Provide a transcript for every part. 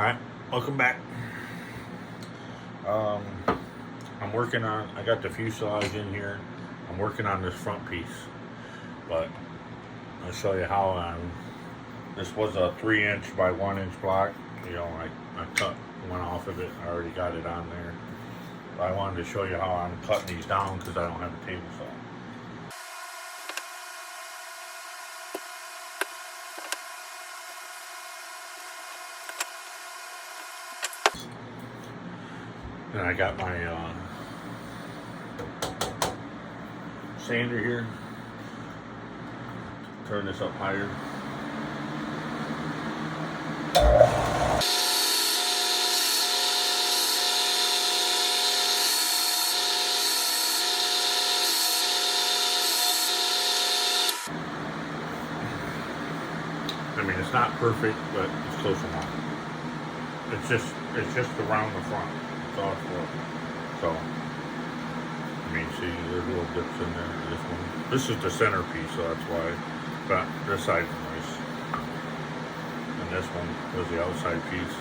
Alright, welcome back. I'm working on, I got the fuselage in here. I'm working on this front piece, but I'll show you how this was a 3" by 1" block. You know, I cut one off of it. I already got it on there. But I wanted to show you how I'm cutting these down because I don't have a table saw. And I got my sander here. Turn this up higher. I mean, it's not perfect, but it's close enough. It's just around the front. It's all for. So, I mean, see, there's little dips in there. This one. This is the centerpiece, so that's why. But this side's nice. And this one was the outside piece.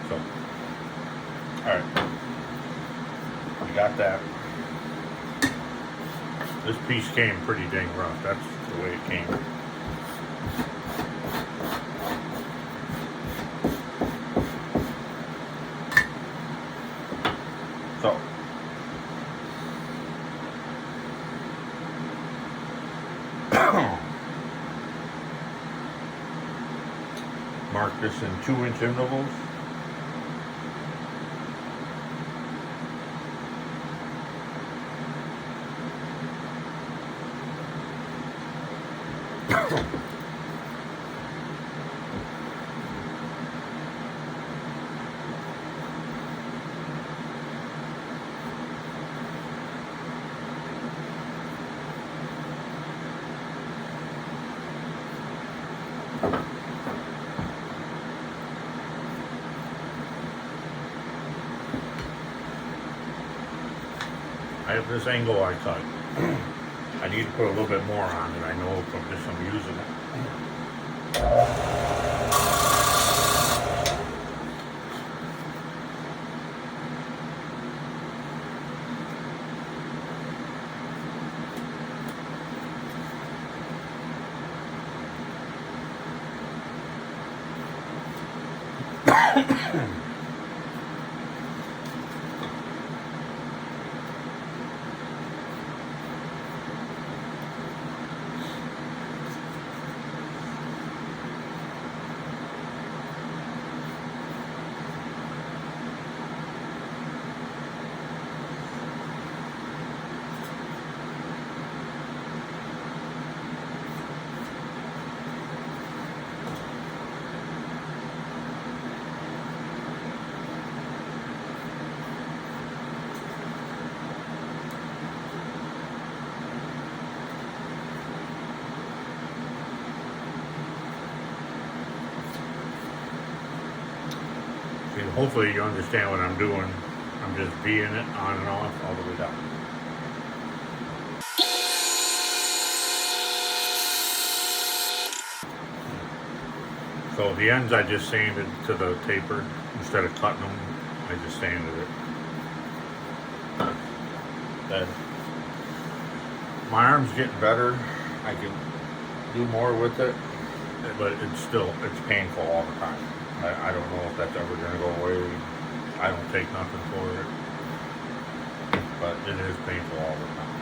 So, all right. We got that. This piece came pretty dang rough. That's the way it came. So, mark this in 2" intervals. I have this angle I cut. I need to put a little bit more on it. I know from just from using it. Hopefully you understand what I'm doing. I'm just V'ing it on and off all the way down. So the ends I just sanded to the taper. Instead of cutting them, I just sanded it. Then my arm's getting better. I can do more with it, but it's painful all the time. I don't know if that's ever going to go away. I don't take nothing for it. But it is painful all the time.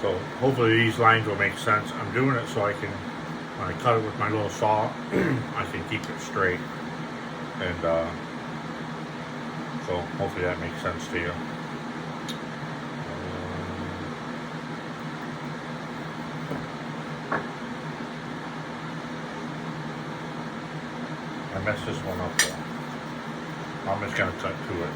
So hopefully these lines will make sense. I'm doing it so I can, when I cut it with my little saw, I can keep it straight. And so hopefully that makes sense to you. I messed this one up though. I'm just gonna cut to it.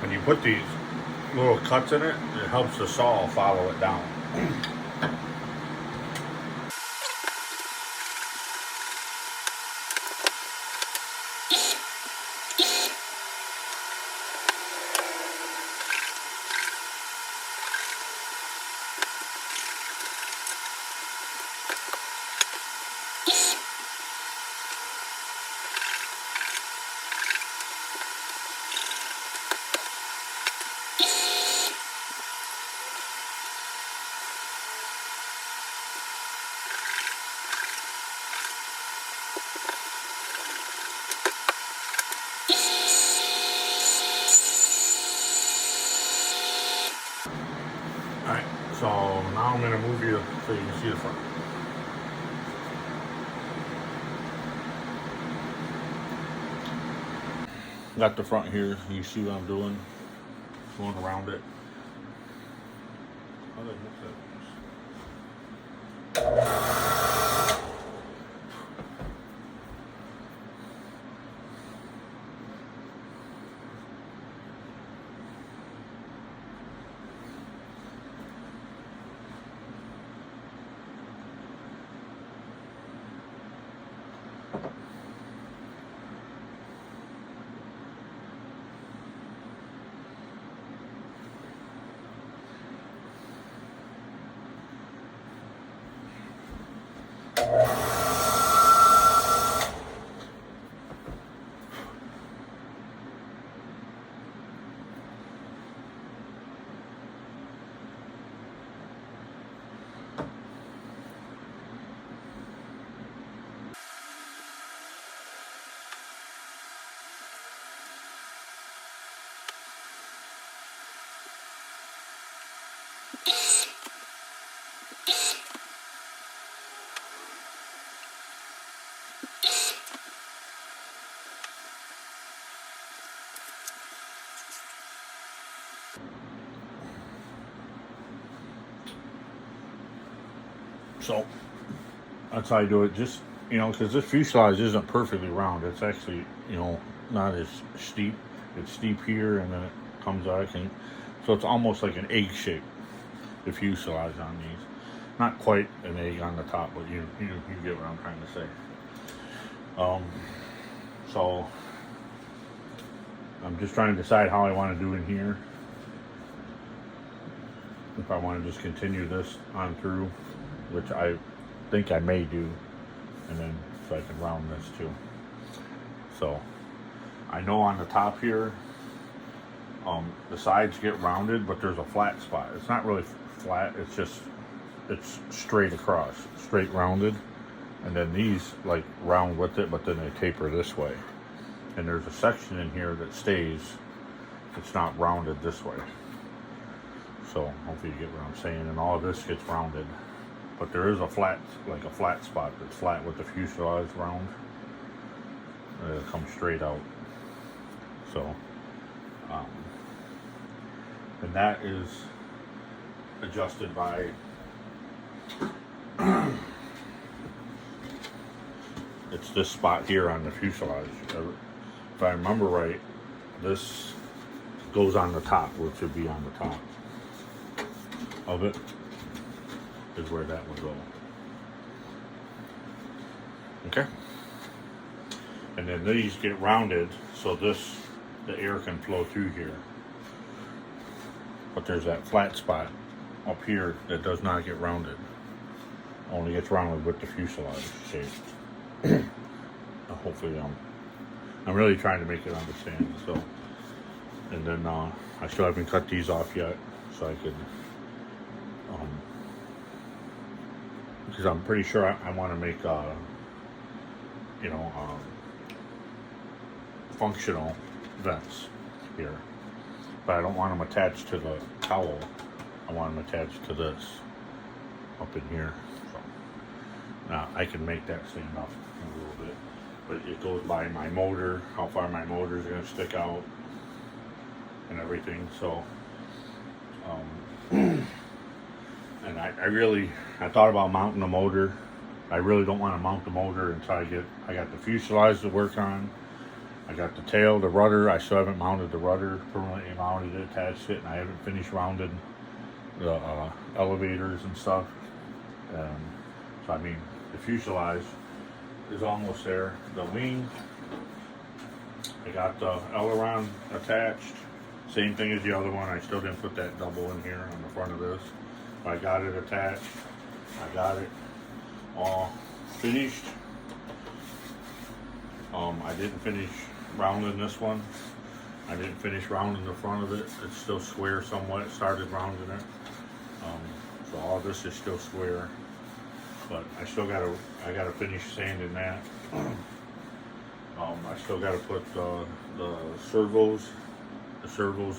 When you put these little cuts in it, it helps the saw follow it down. Alright, so now I'm going to move you so you can see the front. Got the front here, you see what I'm doing, going around it. How did I mix that? So that's how I do it. Just, you know, because this fuselage isn't perfectly round. It's actually, you know, not as steep. It's steep here, and then it comes out, and so it's almost like an egg shape. The fuselage on these, not quite an egg on the top, but you get what I'm trying to say. So I'm just trying to decide how I want to do in here. If I want to just continue this on through, which I think I may do, and then so I can round this too. So I know on the top here, the sides get rounded, but there's a flat spot. It's not really flat, it's straight across, straight rounded, and then these like round with it, but then they taper this way, and there's a section in here that stays, it's not rounded this way. So hopefully you get what I'm saying, and all of this gets rounded, but there is a flat, like a flat spot that's flat with the fuselage round. It'll come straight out. So and that is adjusted by it's this spot here on the fuselage. If I remember right, this goes on the top, which would be on the top of it, is where that would go. Okay. And then these get rounded so the air can flow through here. But there's that flat spot up here that does not get rounded. Only gets rounded with the fuselage shape. Hopefully, I'm really trying to make it understand. So, and then I still haven't cut these off yet, so I could, because I'm pretty sure I want to make, functional vents here, but I don't want them attached to the cowl. I want them attached to this up in here. So now I can make that stand up a little bit, but it goes by my motor, how far my motor is going to stick out and everything. So and I thought about mounting the motor. I really don't want to mount the motor until I got the fuselage to work on. I got the tail, the rudder. I still haven't mounted the rudder, permanently mounted it, attached it, and I haven't finished rounding the elevators and stuff. So I mean, the fuselage is almost there. The wing, I got the aileron attached. Same thing as the other one. I still didn't put that double in here on the front of this. But I got it attached. I got it all finished. I didn't finish rounding this one. I didn't finish rounding the front of it. It's still square somewhat. Started rounding it. So all this is still square. But I gotta finish sanding that. I still gotta put the servos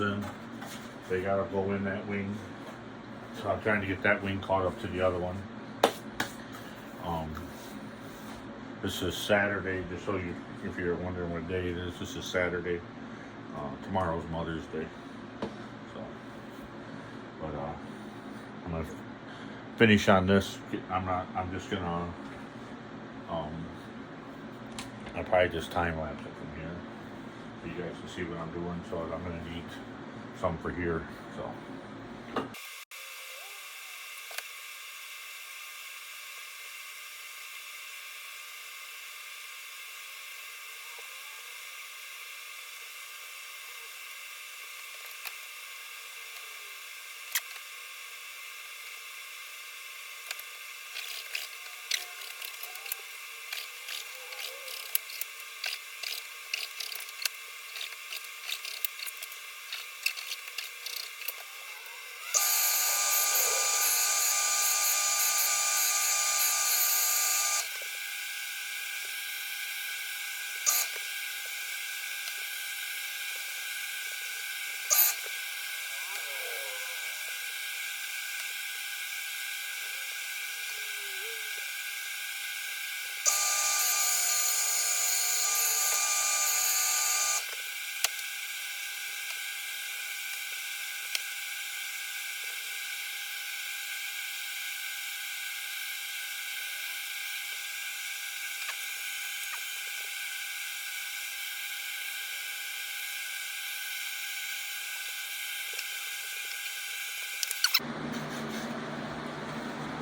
in. They gotta go in that wing. So I'm trying to get that wing caught up to the other one. This is Saturday, just so if you're wondering what day it is, this is Saturday. Tomorrow's Mother's Day. So, but I'm gonna finish on this. I'm just gonna, I'll probably just time lapse it from here, so you guys can see what I'm doing. So I'm gonna need some for here, so.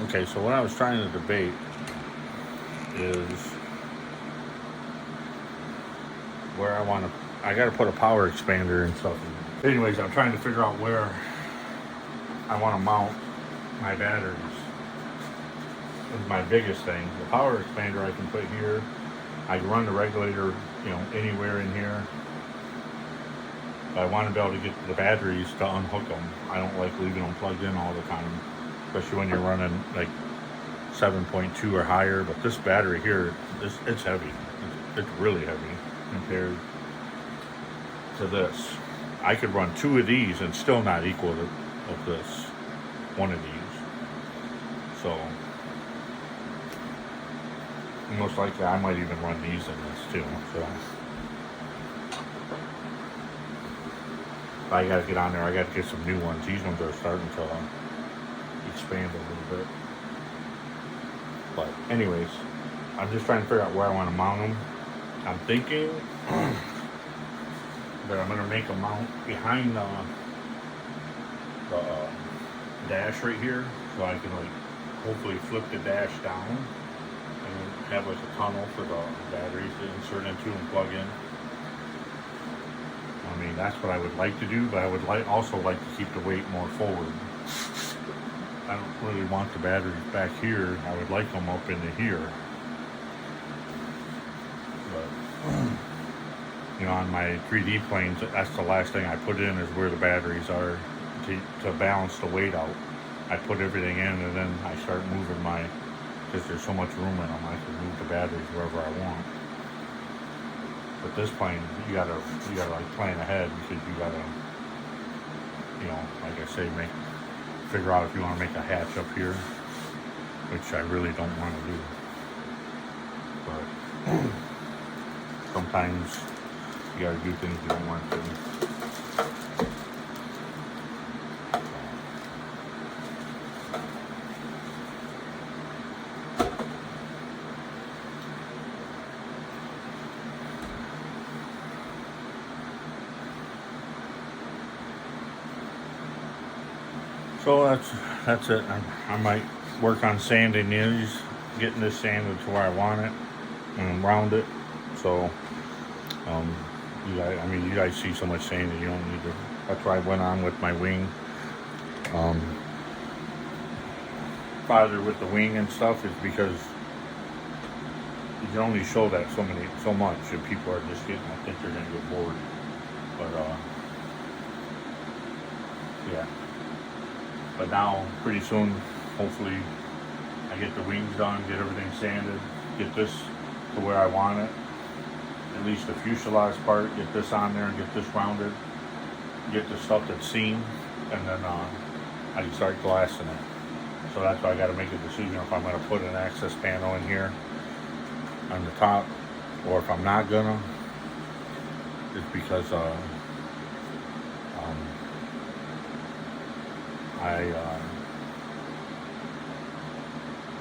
Okay, so what I was trying to debate is where I gotta put a power expander and stuff. Anyways, I'm trying to figure out where I want to mount my batteries. is my biggest thing. The power expander I can put here. I can run the regulator, you know, anywhere in here. But I want to be able to get the batteries to unhook them. I don't like leaving them plugged in all the time, especially when you're running like 7.2 or higher. But this battery here, it's heavy. It's really heavy compared to this. I could run 2 of these and still not equal to of this, one of these. So most likely I might even run these in this too. So I gotta get on there. I gotta get some new ones. These ones are starting to expand a little bit. But anyways, I'm just trying to figure out where I want to mount them. I'm thinking that I'm gonna make a mount behind the dash right here, so I can like hopefully flip the dash down and have like a tunnel for the batteries to insert into and plug in. I mean, that's what I would like to do, but I would also like to keep the weight more forward. I don't really want the batteries back here. I would like them up into here. But, you know, on my 3D planes, that's the last thing I put in is where the batteries are to balance the weight out. I put everything in and then I start moving because there's so much room in them, I can move the batteries wherever I want. But this plane, you gotta like plan ahead, because you gotta, you know, like I say, figure out if you want to make a hatch up here, which I really don't want to do. But sometimes you gotta do things you don't want to. So that's it. I might work on sanding these, getting this sanded to where I want it, and round it. So, you guys see so much sanding, you don't need to. That's why I went on with my wing. Farther with the wing and stuff is because you can only show that so much, and people are just getting. I think they're gonna get bored. But yeah. But now, pretty soon, hopefully, I get the wings done, get everything sanded, get this to where I want it. At least the fuselage part, get this on there and get this rounded. Get the stuff that's seamed, and then I can start glassing it. So that's why I got to make a decision if I'm going to put an access panel in here on the top, or if I'm not going to. It's because I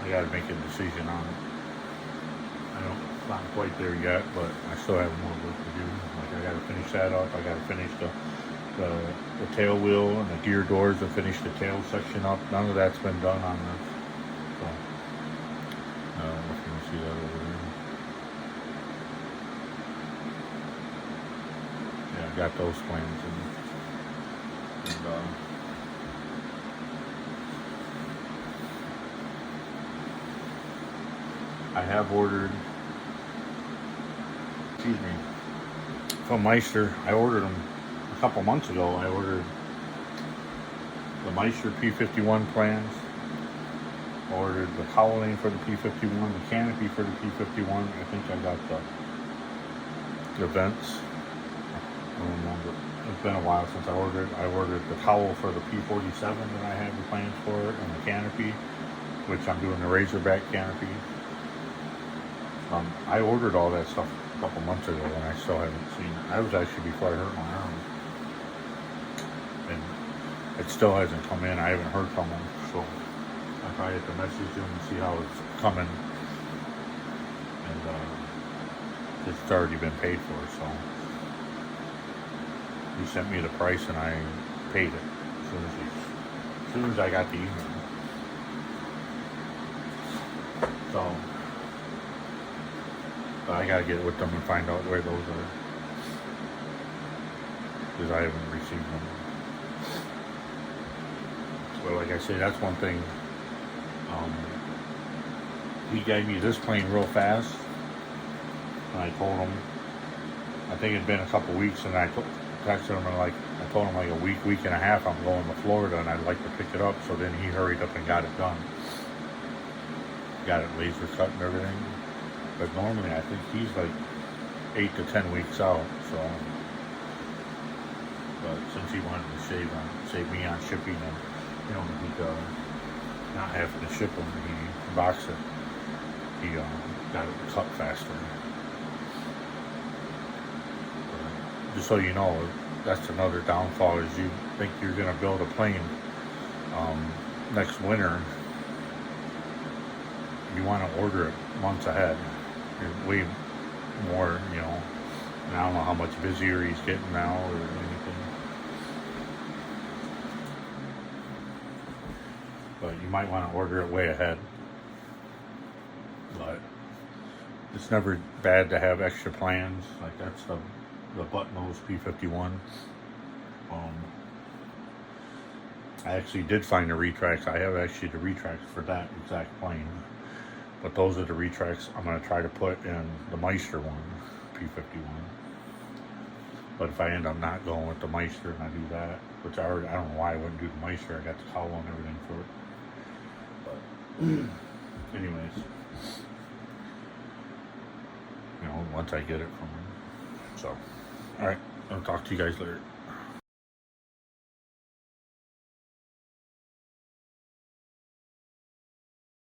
got to make a decision on it. It's not quite there yet, but I still have more work to do. Like, I got to finish that up. I got to finish the tail wheel and the gear doors, and finish the tail section up. None of that's been done on this. So, I don't know if you can see that over there. Yeah, I got those plans and I have ordered, from Meister. I ordered them a couple months ago. I ordered the Meister P51 plans. I ordered the cowling for the P51, the canopy for the P51. I think I got the vents. I don't remember. It's been a while since I ordered. I ordered the cowl for the P47 that I have the plans for, and the canopy, which I'm doing the Razorback canopy. I ordered all that stuff a couple months ago, and I still haven't seen it. That was actually before I hurt my arm. And it still hasn't come in. I haven't heard from them, so I probably have to message them and see how it's coming. And it's already been paid for, so he sent me the price and I paid it as soon as I got the email. So I gotta get with them and find out where those are, because I haven't received them. But like I say, that's one thing he gave me this plane real fast, and I told him, I think it'd been a couple weeks, and I texted him, and I told him like a week and a half, I'm going to Florida, and I'd like to pick it up. So then he hurried up and got it done. Got it laser cut and everything. But normally I think he's like 8 to 10 weeks out. So, but since he wanted to save me on shipping, and you know, he'd not having to ship them, he boxed it. He got it cut faster. Just so you know, that's another downfall, is you think you're going to build a plane next winter, you want to order it months ahead. You're way more, you know, and I don't know how much busier he's getting now or anything. But you might want to order it way ahead. But it's never bad to have extra plans. Like that's the butt nose P51. I actually did find the retracts. I have actually the retracts for that exact plane. But those are the retracts I'm going to try to put in the Meister one, P51. But if I end up not going with the Meister and I do that, which I don't know why I wouldn't do the Meister. I got the cowl and everything for it. But anyways, you know, once I get it from him. So, all right, I'll talk to you guys later.